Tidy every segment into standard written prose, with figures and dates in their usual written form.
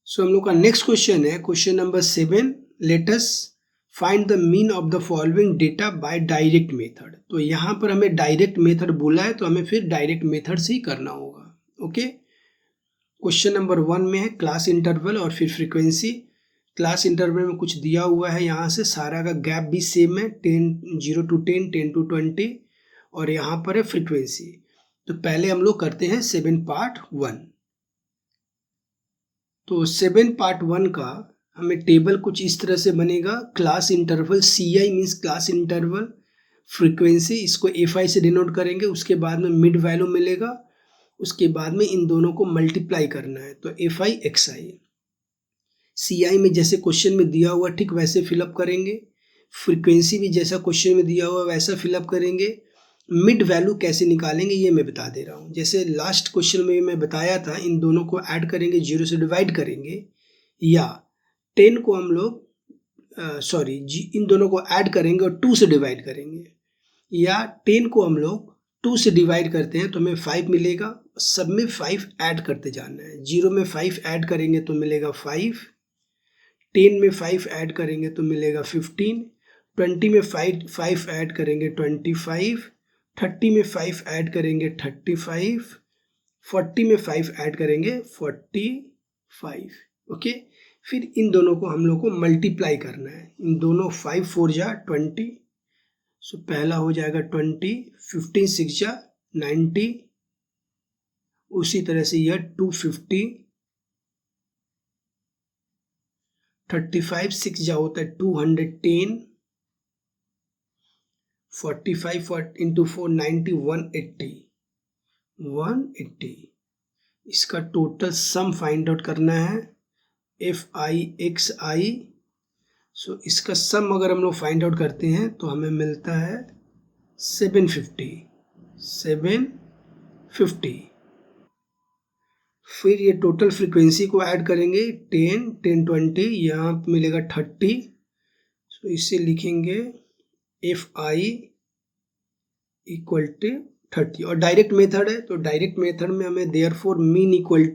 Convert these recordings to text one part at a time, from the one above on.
सो हम लोग का नेक्स्ट क्वेश्चन है question number 7। Let us find the mean of the following data bye direct method. तो यहाँ पर हमें डायरेक्ट मेथड बोला है तो हमें फिर डायरेक्ट मेथड से ही करना होगा। ओके, क्वेश्चन नंबर 1 में है क्लास इंटरवल और फिर फ्रीक्वेंसी। क्लास इंटरवल में कुछ दिया हुआ है, यहाँ से सारा का गैप भी सेम है 0 to 10, 10 to 20 और यहाँ पर है फ्रीक्वेंसी। तो पहले हम लोग करते हैं 7 पार्ट 1। तो 7 पार्ट 1 का हमें टेबल कुछ इस तरह से बनेगा। Class interval CI means class interval, frequency इसको FI से डिनोट करेंगे, उसके बाद में मिड वैल्यू मिलेगा, उसके बाद में इन दोनों को मल्टीप्लाई करना है तो FI XI। CI में जैसे क्वेश्चन में दिया हुआ ठीक वैसे फिलअप करेंगे, फ्रीक्वेंसी भी जैसा क्वेश्चन में दिया हुआ वैसा फिलअप करेंगे। मिड वैल्यू कैसे निकालेंगे ये मैं बता दे रहा हूँ। जैसे लास्ट क्वेश्चन में मैं बताया था, इन दोनों को ऐड करेंगे, 0 से डिवाइड करेंगे, या 10 को हम लोग इन दोनों को ऐड करेंगे और 2 से डिवाइड करेंगे, या 10 को हम लोग 2 से डिवाइड करते हैं तो हमें 5 मिलेगा। सब में 5 ऐड करते जाना है। 0 में 5 ऐड करेंगे तो मिलेगा 5, 10 में 5 ऐड करेंगे तो मिलेगा 15, 20 में 5 ऐड करेंगे 25, 30 में 5 ऐड करेंगे 35, 40 में 5 ऐड करेंगे 45। ओके, फिर इन दोनों को हम लोग को मल्टीप्लाई करना है। इन दोनों 5 4 जा 20, सो पहला हो जाएगा 20, 15 6 जा 90, उसी तरह से यह 250, 35 6 जा होता है 210, 45 इंटू 4 90, 180। इसका टोटल सम फाइंड आउट करना है FI XI। सो इसका सम अगर हम लोग फाइंड आउट करते हैं तो हमें मिलता है 750। फिर ये टोटल फ्रीक्वेंसी को ऐड करेंगे 10 10 20, यहाँ मिलेगा 30। सो इसे लिखेंगे FI इक्वल टू 30। और डायरेक्ट मेथड है तो डायरेक्ट मेथड में हमें therefore mean equal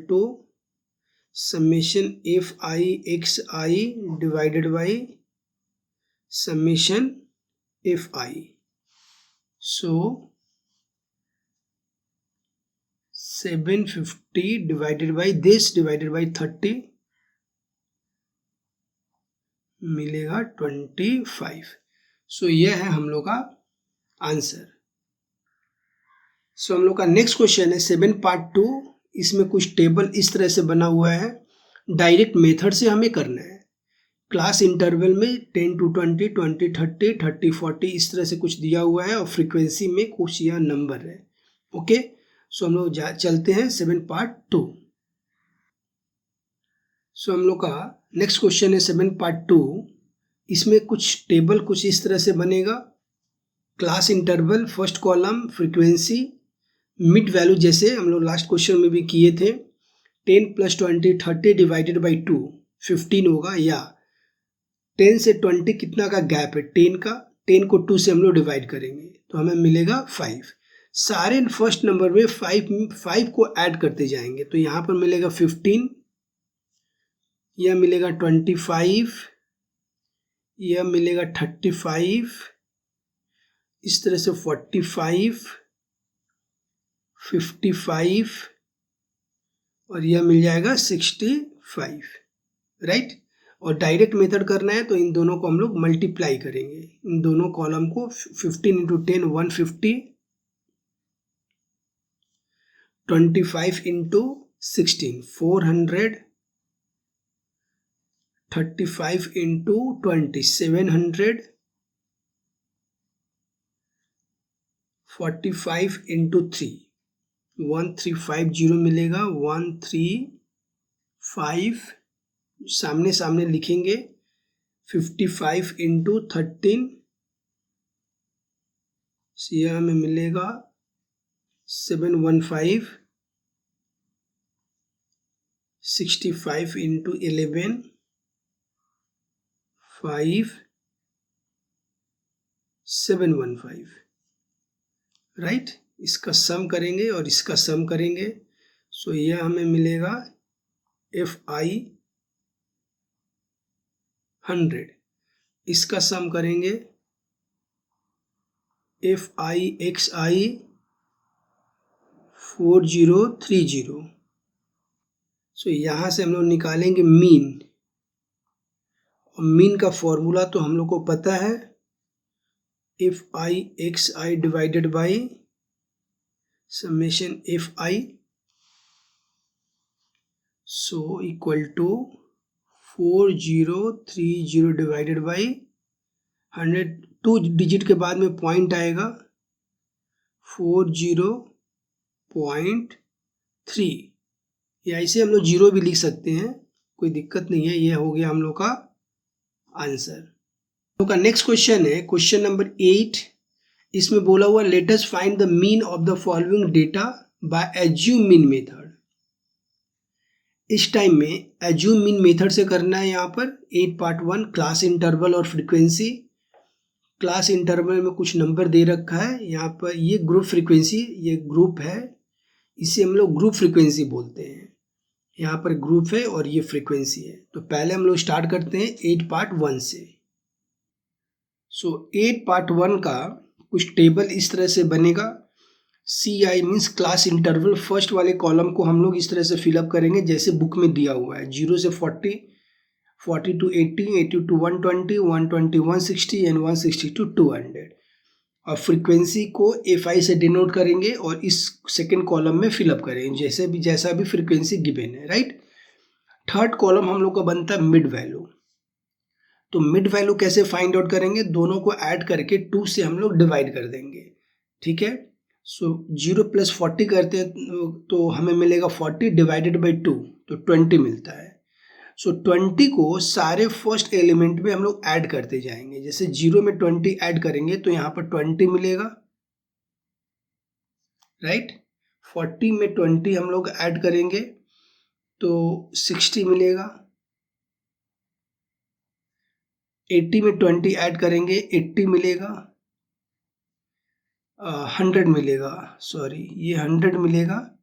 to summation FI XI divided by summation FI। So 750 divided by this divided by 30 मिलेगा 25। सो यह है हम लोग का आंसर। सो हम लोग का नेक्स्ट क्वेश्चन है 7 पार्ट 2। इसमें कुछ टेबल इस तरह से बना हुआ है, डायरेक्ट मेथड से हमें करना है। क्लास इंटरवल में 10 to 20, 20 30, 30 40 इस तरह से कुछ दिया हुआ है और फ्रीक्वेंसी में कुछ यह नंबर है। ओके, सो हम लोग चलते हैं 7 पार्ट 2। सो हम लोग का नेक्स्ट क्वेश्चन है 7 पार्ट 2। इसमें कुछ टेबल कुछ इस तरह से बनेगा। Class interval, first column, frequency, mid value जैसे हम लोग लास्ट क्वेश्चन में भी किए थे। 10 + 20 30 डिवाइडेड बाई 2 15 होगा, या 10 से 20 कितना का गैप है 10 का, 10 को 2 से हम लोग डिवाइड करेंगे तो हमें मिलेगा 5। सारे फर्स्ट नंबर में 5 को ऐड करते जाएंगे तो यहाँ पर मिलेगा 15, यह मिलेगा 25, यह मिलेगा 35, इस तरह से 45, 55 और यह मिल जाएगा 65। राइट। और डायरेक्ट मेथड करना है तो इन दोनों को हम लोग मल्टीप्लाई करेंगे। इन दोनों कॉलम को 15 इंटू 10 150, 25 इंटू 16 400, 35 इंटू 20 700, 45 इंटू 3 1350 मिलेगा, 135 सामने सामने लिखेंगे, 55 इंटू 13 यह हमें मिलेगा 715, 65 इंटू 11 5 715। राइट, इसका सम करेंगे और इसका सम करेंगे, सो यह हमें मिलेगा FI 100। इसका सम करेंगे FI XI 4030। सो यहाँ से हम लोग निकालेंगे मीन, और मीन का फॉर्मूला तो हम लोग को पता है, FI XI divided by summation FI, so equal to 4030 divided by 100। 2 digit के बाद में पॉइंट आएगा 40.3, या इसे हम लोग 0 भी लिख सकते हैं, कोई दिक्कत नहीं है। यह हो गया हम लोग का आंसर। हम लोग का नेक्स्ट क्वेश्चन है क्वेश्चन नंबर 8। इसमें बोला हुआ let us find the mean of the following data bye assume mean method. इस टाइम में एज्यूम मीन मेथड से करना है। यहाँ पर 8.1 क्लास इंटरवल और फ्रीक्वेंसी। क्लास इंटरवल में कुछ नंबर दे रखा है, यहाँ पर ये ग्रुप फ्रीक्वेंसी, ये ग्रुप है, इसे हम लोग ग्रुप फ्रीक्वेंसी बोलते हैं। यहाँ पर ग्रुप है और ये फ्रीक्वेंसी है। तो पहले हम लोग स्टार्ट करते हैं 8.1 से। सो 8.1 का कुछ टेबल इस तरह से बनेगा। CI means class interval, first वाले कॉलम को हम लोग इस तरह से फिलअप करेंगे जैसे बुक में दिया हुआ है, 0 से 40, 40 to 80, 80 to 120, 120 160 एंड 160 to 200। और फ्रीक्वेंसी को FI से डिनोट करेंगे और इस सेकेंड कॉलम में फिलअप करेंगे जैसा भी फ्रीक्वेंसी गिवन है, राइट। थर्ड कॉलम हम लोग का बनता है मिड वैल्यू। तो मिड वैल्यू कैसे फाइंड आउट करेंगे, दोनों को ऐड करके 2 से हम लोग डिवाइड कर देंगे, ठीक है। सो 0 + 40 करते हैं तो हमें मिलेगा 40 डिवाइडेड बाई 2, तो 20 मिलता है। सो 20 को सारे फर्स्ट एलिमेंट में हम लोग ऐड करते जाएंगे। जैसे 0 में 20 ऐड करेंगे तो यहाँ पर 20 मिलेगा, राइट। 40 में 20 हम लोग ऐड करेंगे तो 60 मिलेगा। 80 में 20 ऐड करेंगे 80 मिलेगा। 100 मिलेगा, सॉरी ये 100 मिलेगा।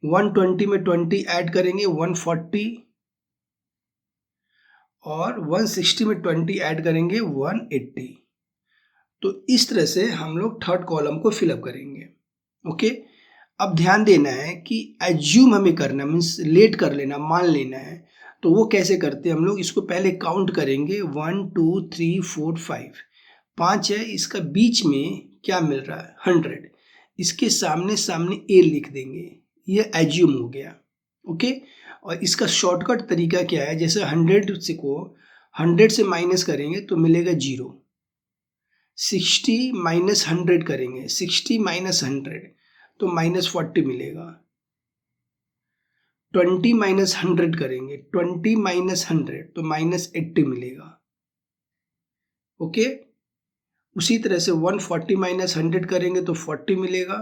120 में 20 ऐड करेंगे 140, और 160 में 20 ऐड करेंगे 180। तो इस तरह से हम लोग थर्ड कॉलम को फिलअप करेंगे, ओके। अब ध्यान देना है कि एज्यूम हमें करना मीन्स लेट कर लेना, मान लेना है। तो वो कैसे करते हैं हम लोग, इसको पहले काउंट करेंगे 1 2 3 4 5, 5 है, इसका बीच में क्या मिल रहा है 100, इसके सामने सामने A लिख देंगे, ये एज्यूम हो गया, ओके। और इसका शॉर्टकट तरीका क्या है, जैसे 100 से को 100 से माइनस करेंगे तो मिलेगा 0। 60 माइनस 100 करेंगे, 60 माइनस 100 तो -40 मिलेगा। 20 माइनस 100 करेंगे, 20 माइनस 100 तो -80 मिलेगा, ओके। उसी तरह से 140 माइनस 100 करेंगे तो 40 मिलेगा।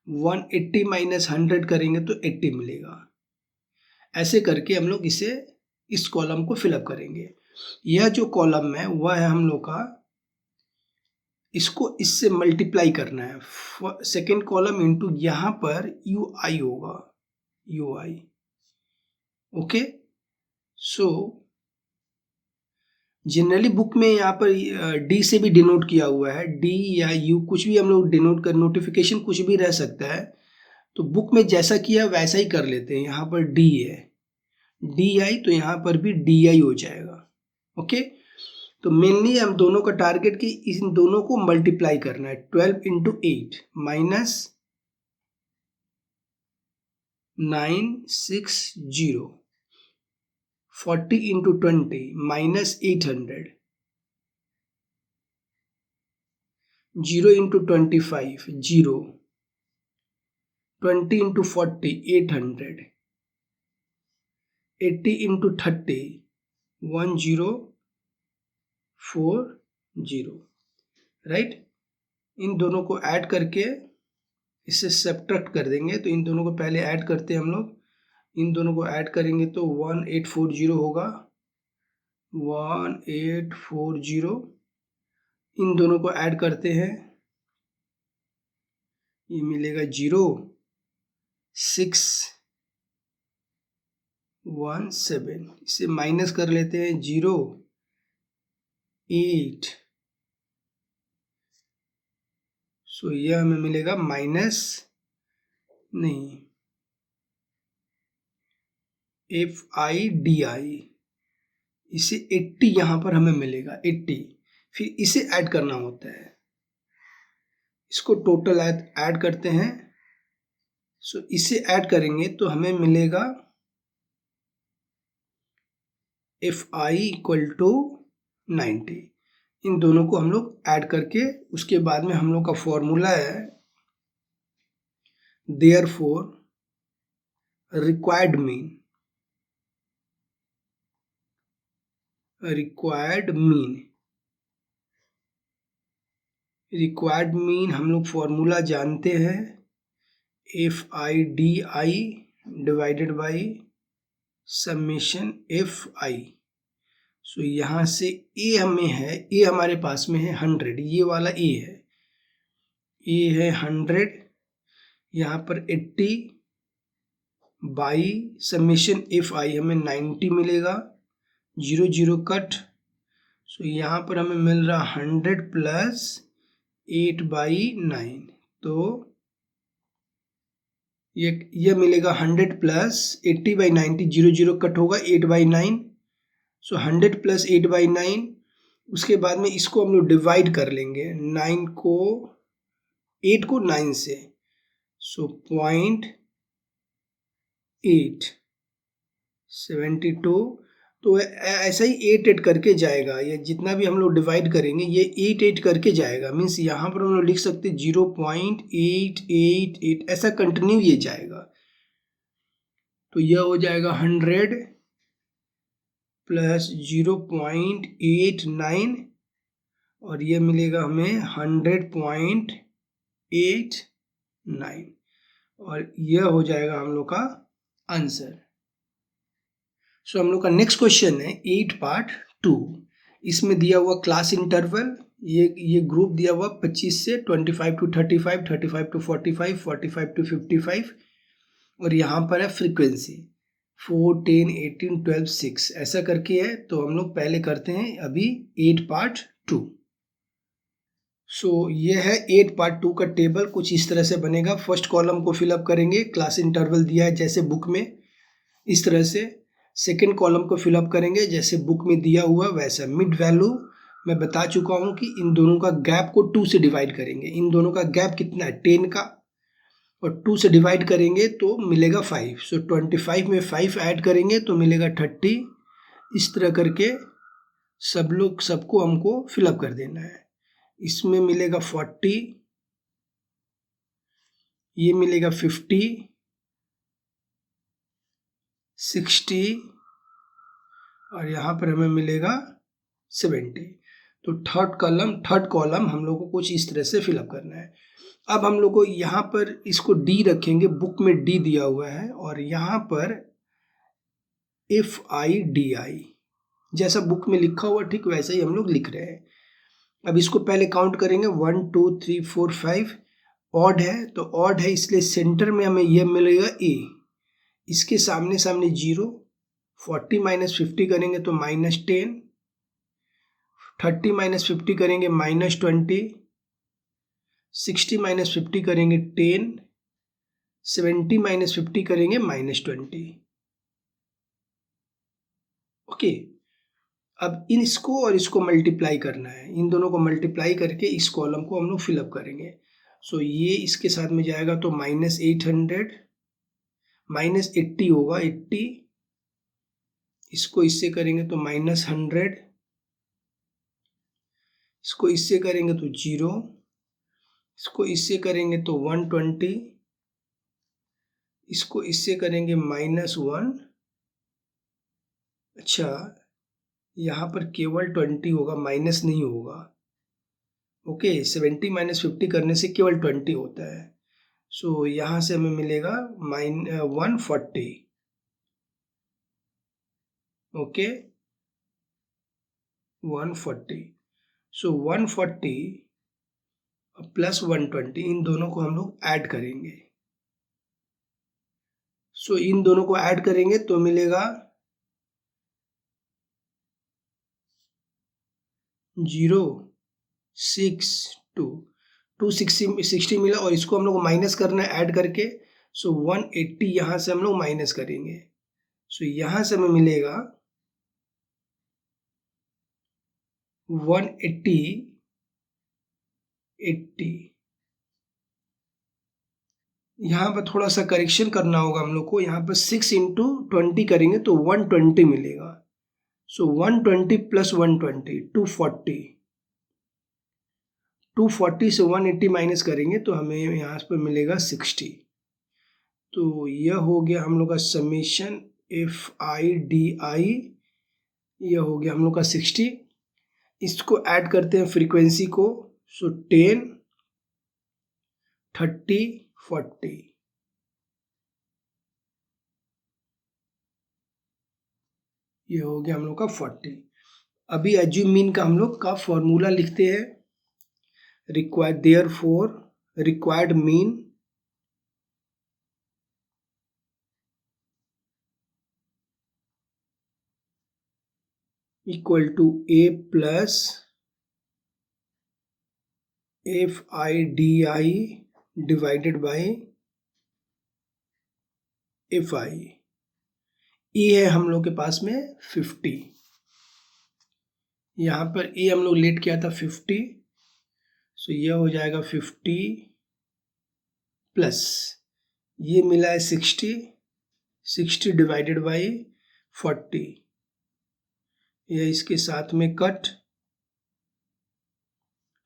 180 माइनस 100 करेंगे तो 80 मिलेगा। ऐसे करके हम लोग इस कॉलम को फिलअप करेंगे। यह जो कॉलम है वह है हम लोग का, इसको इससे मल्टीप्लाई करना है। सेकेंड कॉलम इंटू यहाँ पर UI होगा, UI, okay. So generally book में यहाँ पर D से भी डिनोट किया हुआ है, D या U कुछ भी हम लोग डिनोट कर, नोटिफिकेशन कुछ भी रह सकता है। तो बुक में जैसा किया वैसा ही कर लेते हैं। यहाँ पर D है, DI, तो यहाँ पर भी DI हो जाएगा, ओके। तो मेनली हम दोनों का टारगेट कि इन दोनों को मल्टीप्लाई करना है। 12 × 8 माइनस 960, 40 × 20 माइनस 800, 0 × 25 0, 20 × 40 800, 80 × 30 1040, राइट। इन दोनों को ऐड करके इससे सब्ट्रैक्ट कर देंगे। तो इन दोनों को पहले ऐड करते हैं हम लोग, इन दोनों को ऐड करेंगे तो 1840 होगा, 1840। इन दोनों को ऐड करते हैं, ये मिलेगा 0.617। इसे माइनस कर लेते हैं 0.8। सो यह हमें मिलेगा माइनस नहीं FIDI। इसे 80 यहाँ पर हमें मिलेगा 80। फिर इसे ऐड करना होता है, इसको टोटल ऐड करते हैं। सो इसे ऐड करेंगे तो हमें मिलेगा FI इक्वल टू 90। इन दोनों को हम लोग ऐड करके उसके बाद में हम लोग का फॉर्मूला है देयरफॉर रिक्वायर्ड मीन हम लोग फॉर्मूला जानते हैं FIDI divided by summation FI। सो यहाँ से ए हमारे पास में है 100, ये वाला ए है 100। यहाँ पर 80 बाई समेशन FI हमें 90 मिलेगा, 0 कट। सो यहाँ पर हमें मिल रहा 100 प्लस 8/9। तो ये मिलेगा 100 प्लस 80/90, 0 कट होगा 8/9। सो 100 प्लस 8/9। उसके बाद में इसको हम लोग डिवाइड कर लेंगे 8 को 9 से। सो 0.872। तो ऐसा ही 8 करके जाएगा, ये जितना भी हम लोग डिवाइड करेंगे ये 8 करके जाएगा। मीन्स यहाँ पर हम लोग लिख सकते 0.888, ऐसा कंटिन्यू ये जाएगा। तो यह हो जाएगा 100 प्लस 0.89 और ये मिलेगा हमें 100.89 और यह हो जाएगा हम लोग का आंसर। सो हम लोग का नेक्स्ट क्वेश्चन है 8 पार्ट 2। इसमें दिया हुआ क्लास इंटरवल, ये ग्रुप दिया हुआ 25 से 25 to 35, 35 to 45, 45 to 55 और यहाँ पर है फ्रीक्वेंसी 4, 10, 18, 12, 6 ऐसा करके है। तो हम लोग पहले करते हैं अभी 8 पार्ट 2। सो ये है 8 पार्ट 2 का टेबल, कुछ इस तरह से बनेगा। फर्स्ट कॉलम को फिलअप करेंगे, क्लास इंटरवल दिया है जैसे बुक में इस तरह से। सेकेंड कॉलम को फिलअप करेंगे जैसे बुक में दिया हुआ वैसा। मिड वैल्यू मैं बता चुका हूँ कि इन दोनों का गैप को 2 से डिवाइड करेंगे। इन दोनों का गैप कितना है 10 का, और 2 से डिवाइड करेंगे तो मिलेगा 5। सो 25 में 5 ऐड करेंगे तो मिलेगा 30। इस तरह करके सबको हमको फिलअप कर देना है। इसमें मिलेगा 40, ये मिलेगा 50, 60 और यहाँ पर हमें मिलेगा 70। तो थर्ड कॉलम हम लोग को कुछ इस तरह से फिलअप करना है। अब हम लोग को यहाँ पर इसको डी रखेंगे, बुक में डी दिया हुआ है और यहाँ पर FIDI जैसा बुक में लिखा हुआ ठीक वैसा ही हम लोग लिख रहे हैं। अब इसको पहले काउंट करेंगे 1 2 3 4 5। ऑड है तो ऑड है इसलिए सेंटर में हमें यह मिलेगा A। इसके सामने 0। 40 माइनस 50 करेंगे तो -10। 30 माइनस 50 करेंगे -20। 60 माइनस 50 करेंगे 10। 70 माइनस 50 करेंगे -20। ओके, अब इसको और इसको मल्टीप्लाई करना है। इन दोनों को मल्टीप्लाई करके इस कॉलम को हम लोग फिलअप करेंगे। सो ये इसके साथ में जाएगा तो -800, -80 होगा 80। इसको इससे करेंगे तो -100, इसको इससे करेंगे तो 0, इसको इससे करेंगे तो 120, इसको इससे करेंगे -1। अच्छा, यहाँ पर केवल 20 होगा, माइनस नहीं होगा। ओके, 70 माइनस 50 करने से केवल 20 होता है। सो यहाँ से हमें मिलेगा 140। ओके, 140। सो 140 प्लस 120, इन दोनों को हम लोग ऐड करेंगे। सो इन दोनों को ऐड करेंगे तो मिलेगा 260 मिला, और इसको हम लोग माइनस करना है ऐड करके। सो 180 यहाँ से हम लोग माइनस करेंगे। सो यहाँ से हमें मिलेगा 180 80। यहाँ पर थोड़ा सा करेक्शन करना होगा हम लोग को, यहाँ पर 6 इंटू 20 करेंगे तो 120 मिलेगा। सो 120 प्लस 120 240, 240 से 180 माइनस करेंगे तो हमें यहाँ पर मिलेगा 60। तो यह हो गया हम लोग का समेशन FI/DI, यह हो गया हम लोग का 60। इसको ऐड करते हैं फ्रीक्वेंसी को। सो 10 30 40, ये हो गया हम लोग का 40। अभी एज्यूम मीन का हम लोग का फॉर्मूला लिखते हैं। Required therefore required mean equal to A plus FI/DI divided by FI। A है हम लोग के पास में 50, यहाँ पर ए हम लोग लेट किया था 50। सो यह हो जाएगा 50 प्लस ये मिला है 60 डिवाइडेड बाय 40, यह इसके साथ में कट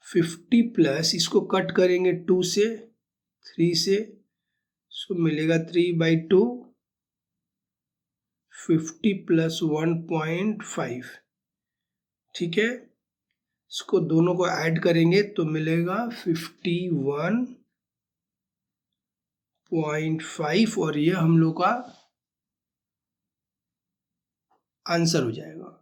50 प्लस इसको कट करेंगे 2 से 3 से, सो मिलेगा 3/2। 50 प्लस 1.5, ठीक है। इसको दोनों को ऐड करेंगे तो मिलेगा 51.5, और ये हम लोग का आंसर हो जाएगा।